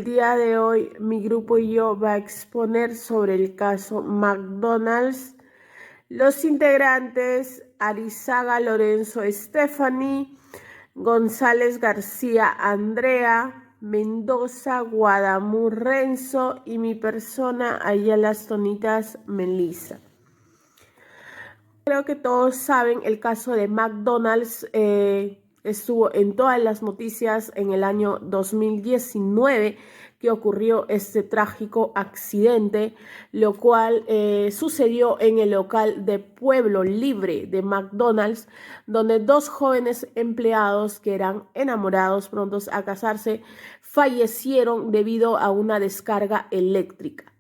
El día de hoy mi grupo y yo va a exponer sobre el caso McDonald's. Los integrantes: Arizaga Lorenzo Stephanie, González García Andrea, Mendoza Guadamur Renzo y mi persona Ayala Tonitas Melissa. Creo que todos saben el caso de McDonald's. Estuvo en todas las noticias en el año 2019 que ocurrió este trágico accidente, lo cual sucedió en el local de Pueblo Libre de McDonald's, donde dos jóvenes empleados que eran enamorados prontos a casarse fallecieron debido a una descarga eléctrica.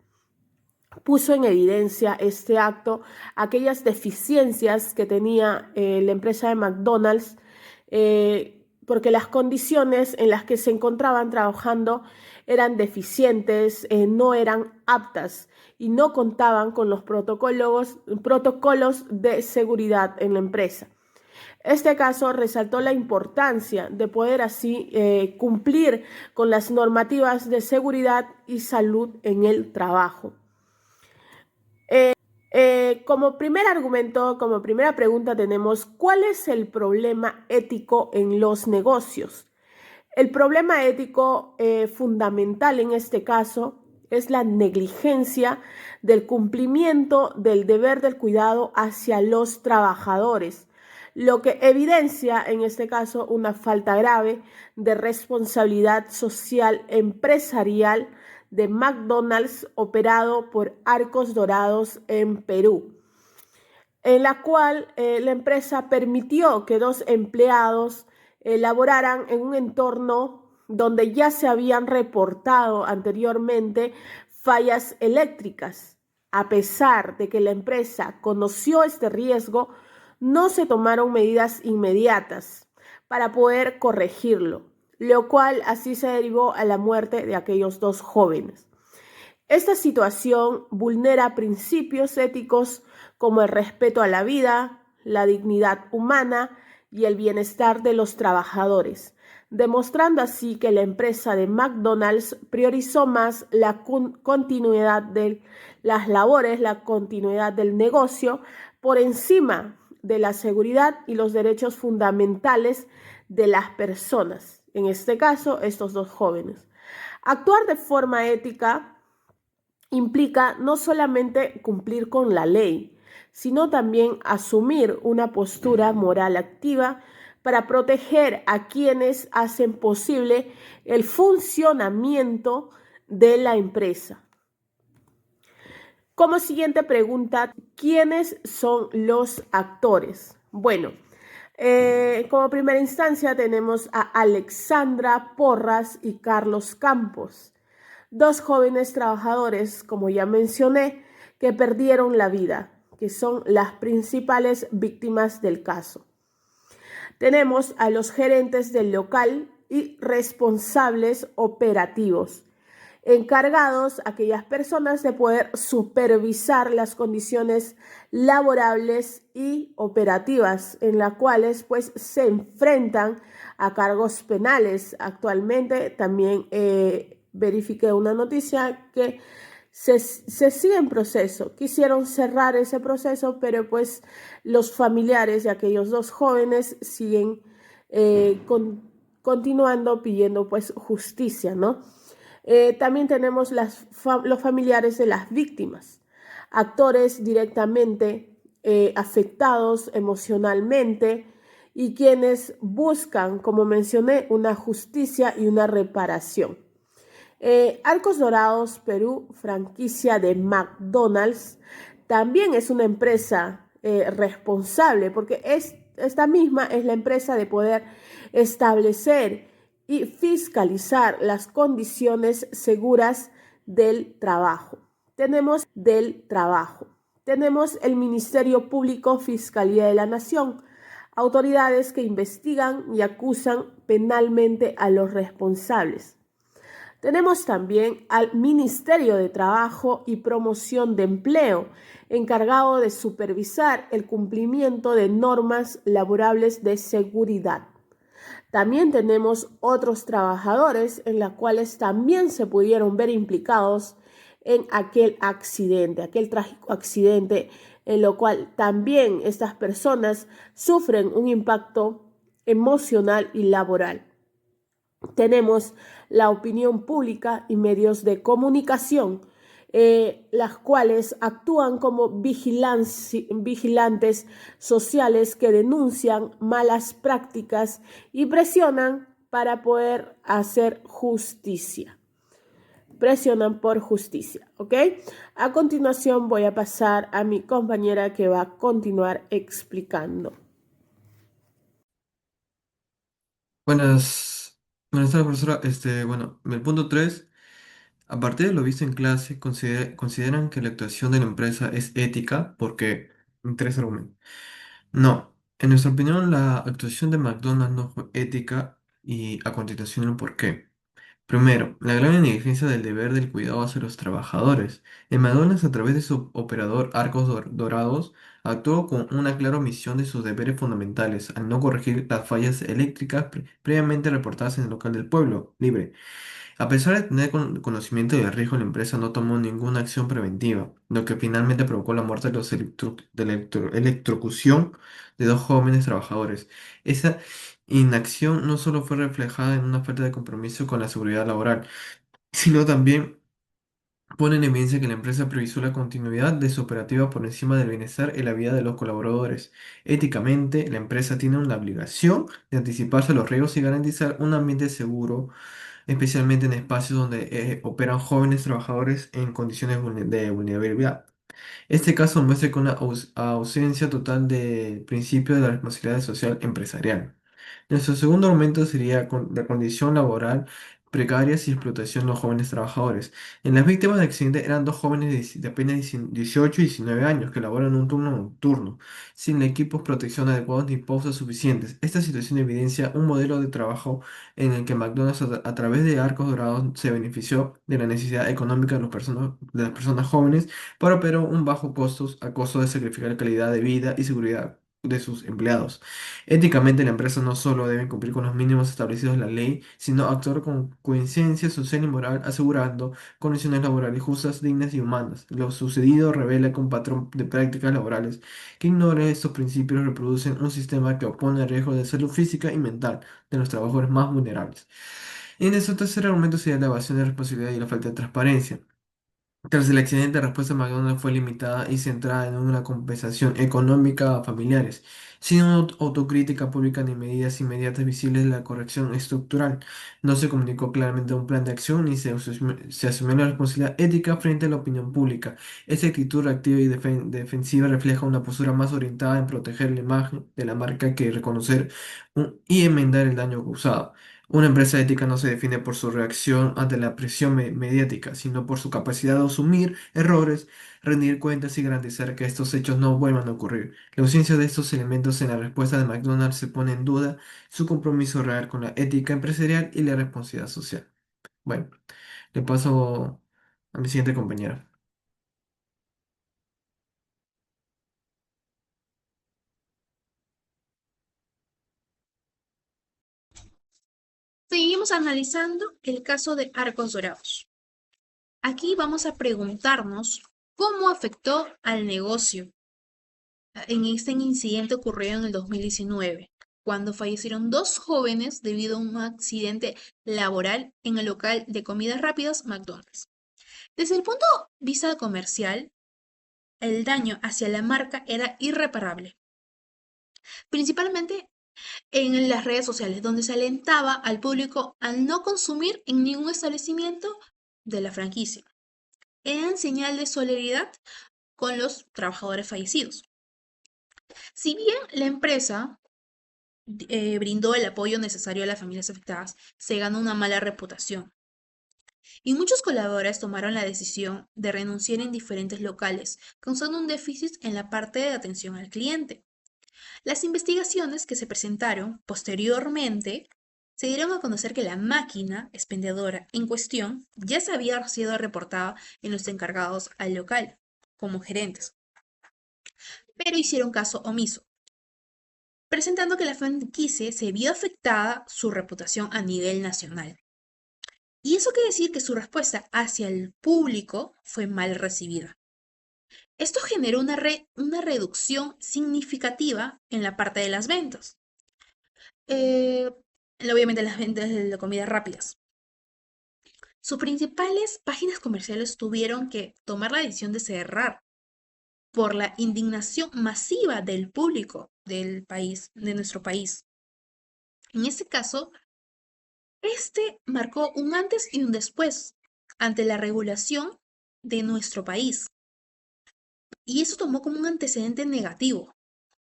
Puso en evidencia este acto aquellas deficiencias que tenía la empresa de McDonald's, porque las condiciones en las que se encontraban trabajando eran deficientes, no eran aptas y no contaban con los protocolos de seguridad en la empresa. Este caso resaltó la importancia de poder así cumplir con las normativas de seguridad y salud en el trabajo. Como primer argumento, como primera pregunta tenemos: ¿cuál es el problema ético en los negocios? El problema ético fundamental en este caso es la negligencia del cumplimiento del deber del cuidado hacia los trabajadores, lo que evidencia en este caso una falta grave de responsabilidad social empresarial de McDonald's, operado por Arcos Dorados en Perú, en la cual la empresa permitió que dos empleados laboraran en un entorno donde ya se habían reportado anteriormente fallas eléctricas. A pesar de que la empresa conoció este riesgo, no se tomaron medidas inmediatas para poder corregirlo, lo cual así se derivó a la muerte de aquellos dos jóvenes. Esta situación vulnera principios éticos como el respeto a la vida, la dignidad humana y el bienestar de los trabajadores, demostrando así que la empresa de McDonald's priorizó más la continuidad de las labores, la continuidad del negocio, por encima de la seguridad y los derechos fundamentales de las personas, en este caso estos dos jóvenes. Actuar de forma ética implica no solamente cumplir con la ley, sino también asumir una postura moral activa para proteger a quienes hacen posible el funcionamiento de la empresa. Como siguiente pregunta: ¿quiénes son los actores? Bueno, como primera instancia tenemos a Alexandra Porras y Carlos Campos, dos jóvenes trabajadores, como ya mencioné, que perdieron la vida, que son las principales víctimas del caso. Tenemos a los gerentes del local y responsables operativos, encargados aquellas personas de poder supervisar las condiciones laborables y operativas en las cuales pues se enfrentan a cargos penales. Actualmente también verifiqué una noticia que se sigue en proceso. Quisieron cerrar ese proceso, pero pues los familiares de aquellos dos jóvenes siguen continuando pidiendo pues justicia, ¿no? También tenemos los familiares de las víctimas, actores directamente afectados emocionalmente y quienes buscan, como mencioné, una justicia y una reparación. Arcos Dorados Perú, franquicia de McDonald's, también es una empresa responsable, porque esta misma es la empresa de poder establecer y fiscalizar las condiciones seguras del trabajo. Tenemos el Ministerio Público, Fiscalía de la Nación, autoridades que investigan y acusan penalmente a los responsables. Tenemos también al Ministerio de Trabajo y Promoción de Empleo, encargado de supervisar el cumplimiento de normas laborables de seguridad. También tenemos otros trabajadores en los cuales también se pudieron ver implicados en aquel trágico accidente, en lo cual también estas personas sufren un impacto emocional y laboral. Tenemos la opinión pública y medios de comunicación, las cuales actúan como vigilantes sociales que denuncian malas prácticas y presionan para poder hacer justicia. Presionan por justicia, ¿ok? A continuación voy a pasar a mi compañera que va a continuar explicando. Buenas tardes, profesora. Bueno, el punto 3, a partir de lo visto en clase, consideran que la actuación de la empresa es ética porque, en tres argumentos. No, en nuestra opinión, la actuación de McDonald's no fue ética y a continuación el por qué. Primero, la gran negligencia del deber del cuidado hacia los trabajadores. En McDonald's, a través de su operador Arcos Dorados, actuó con una clara omisión de sus deberes fundamentales al no corregir las fallas eléctricas previamente reportadas en el local del pueblo libre. A pesar de tener conocimiento del riesgo, la empresa no tomó ninguna acción preventiva, lo que finalmente provocó la muerte de la electrocución de dos jóvenes trabajadores. Esa inacción no solo fue reflejada en una falta de compromiso con la seguridad laboral, sino también pone en evidencia que la empresa previsó la continuidad de su operativa por encima del bienestar y la vida de los colaboradores. Éticamente, la empresa tiene una obligación de anticiparse a los riesgos y garantizar un ambiente seguro, especialmente en espacios donde operan jóvenes trabajadores en condiciones de vulnerabilidad. Este caso muestra que una ausencia total del principio de la responsabilidad social empresarial. Nuestro segundo argumento sería la condición laboral precaria y explotación de los jóvenes trabajadores. En las víctimas del accidente eran dos jóvenes de apenas 18 y 19 años que laboran un turno nocturno, sin equipos de protección adecuados ni pausas suficientes. Esta situación evidencia un modelo de trabajo en el que McDonald's a través de Arcos Dorados se benefició de la necesidad económica de las personas jóvenes para operar un bajo costos a costo de sacrificar calidad de vida y seguridad de sus empleados. Éticamente, la empresa no solo debe cumplir con los mínimos establecidos en la ley, sino actuar con conciencia social y moral, asegurando condiciones laborales justas, dignas y humanas. Lo sucedido revela que un patrón de prácticas laborales que ignora estos principios reproducen un sistema que opone el riesgo de salud física y mental de los trabajadores más vulnerables. En el tercer argumento sería la evasión de responsabilidad y la falta de transparencia. Tras el accidente, la respuesta de McDonald's fue limitada y centrada en una compensación económica a familiares, sin una autocrítica pública ni medidas inmediatas visibles de la corrección estructural. No se comunicó claramente un plan de acción ni se asumió la responsabilidad ética frente a la opinión pública. Esta actitud reactiva y defensiva refleja una postura más orientada en proteger la imagen de la marca que reconocer y enmendar el daño causado. Una empresa ética no se define por su reacción ante la presión mediática, sino por su capacidad de asumir errores, rendir cuentas y garantizar que estos hechos no vuelvan a ocurrir. La ausencia de estos elementos en la respuesta de McDonald's se pone en duda su compromiso real con la ética empresarial y la responsabilidad social. Bueno, le paso a mi siguiente compañera. Seguimos analizando el caso de Arcos Dorados. Aquí vamos a preguntarnos cómo afectó al negocio en este incidente ocurrido en el 2019, cuando fallecieron dos jóvenes debido a un accidente laboral en el local de comidas rápidas McDonald's. Desde el punto de vista comercial, el daño hacia la marca era irreparable, principalmente en las redes sociales, donde se alentaba al público a no consumir en ningún establecimiento de la franquicia. En señal de solidaridad con los trabajadores fallecidos. Si bien la empresa brindó el apoyo necesario a las familias afectadas, se ganó una mala reputación. Y muchos colaboradores tomaron la decisión de renunciar en diferentes locales, causando un déficit en la parte de atención al cliente. Las investigaciones que se presentaron posteriormente se dieron a conocer que la máquina expendedora en cuestión ya se había sido reportada en los encargados al local, como gerentes, pero hicieron caso omiso. presentando que la franquicia se vio afectada su reputación a nivel nacional. Y eso quiere decir que su respuesta hacia el público fue mal recibida. Esto generó una reducción significativa en la parte de las ventas. Eh, Obviamente las ventas de comidas rápidas. Sus principales páginas comerciales tuvieron que tomar la decisión de cerrar por la indignación masiva del público del país, de nuestro país. En este caso, este marcó un antes y un después ante la regulación de nuestro país. Y eso tomó como un antecedente negativo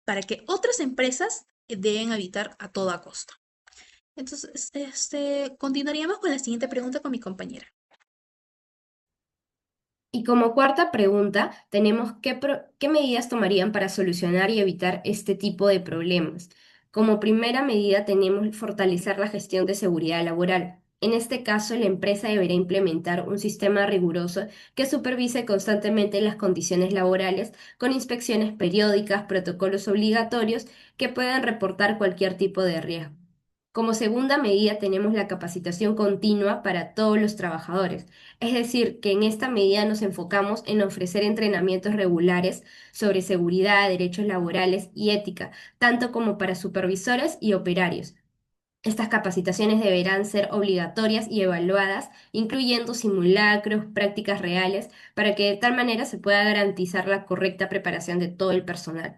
para que otras empresas deben evitar a toda costa. Entonces, continuaríamos con la siguiente pregunta con mi compañera. Y como cuarta pregunta, tenemos qué medidas tomarían para solucionar y evitar este tipo de problemas. Como primera medida tenemos fortalecer la gestión de seguridad laboral. En este caso, la empresa deberá implementar un sistema riguroso que supervise constantemente las condiciones laborales con inspecciones periódicas, protocolos obligatorios que puedan reportar cualquier tipo de riesgo. Como segunda medida tenemos la capacitación continua para todos los trabajadores. Es decir, que en esta medida nos enfocamos en ofrecer entrenamientos regulares sobre seguridad, derechos laborales y ética, tanto como para supervisores y operarios. Estas capacitaciones deberán ser obligatorias y evaluadas, incluyendo simulacros, prácticas reales, para que de tal manera se pueda garantizar la correcta preparación de todo el personal.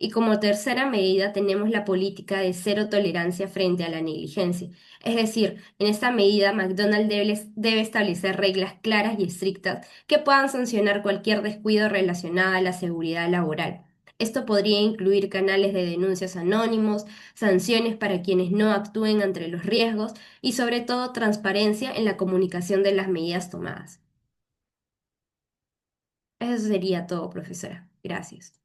Y como tercera medida tenemos la política de cero tolerancia frente a la negligencia. Es decir, en esta medida McDonald's debe establecer reglas claras y estrictas que puedan sancionar cualquier descuido relacionado a la seguridad laboral. Esto podría incluir canales de denuncias anónimos, sanciones para quienes no actúen ante los riesgos y sobre todo transparencia en la comunicación de las medidas tomadas. Eso sería todo, profesora. Gracias.